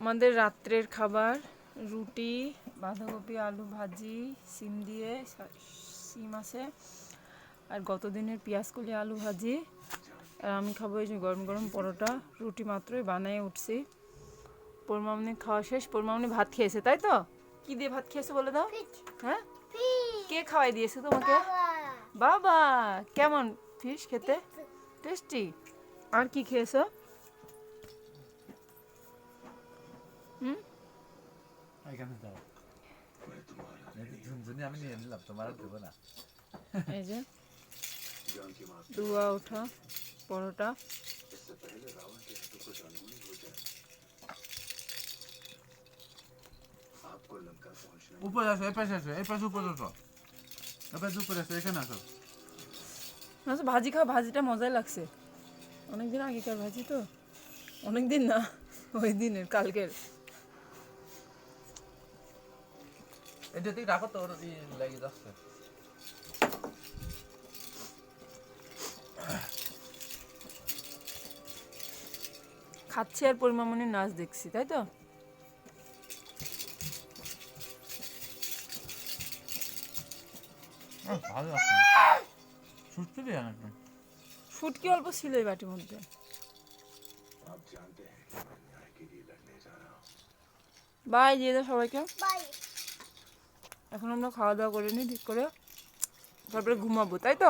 আমাদের রাত্রের খাবার রুটি, বাঁধাকপি আলু ভাজি, সিম দিয়ে সিম আছে, আর গত দিনের পেঁয়াজকলি আলু ভাজি। আর আমি খাবো এই যে গরম গরম পরোটা। রুটি মাত্রই বানিয়ে উঠছি। পরমামনি খাওয়া শেষ। পরমামনি ভাত খেয়েছে, তাই তো? কি দিয়ে ভাত খেয়েছে বলে দাও। হ্যাঁ, কে খাওয়াই দিয়েছে তোমাকে? বাবা। কেমন ফিশ খেতে? টেস্টি। আর কি খেয়েছো? হুম, এখানে দাও। ঝুনঝুনি আমি নিয়ে নিলাম, তোমার আর দেবো না। এই যে ধোয়া ওঠা পরোটা। উপরে আসো, এই পাশে আসো, এই পাশে উপরে আসো, এই পাশে উপরে আসো, এখানে আসো। আচ্ছা, ভাজি খাওয়া, ভাজিটা মজাই লাগছে। অনেকদিন আগেকার ভাজি তো, অনেকদিন না, ওই দিনের কালকের। এটা ঠিক রাখো তো, ওর লেগে যাচ্ছে। খাচ্ছি আর পরিমামনির নাচ দেখছি, তাই তো? ভালো আছে, সুস্থ দিয়ে একদম। ফুটকি অল্প ছিল এই বাটির মধ্যে। বাই দিয়ে দাও সবাইকে। এখন আমরা খাওয়া দাওয়া করে নিই ঠিক করে, তারপরে ঘুমাবো, তাই তো?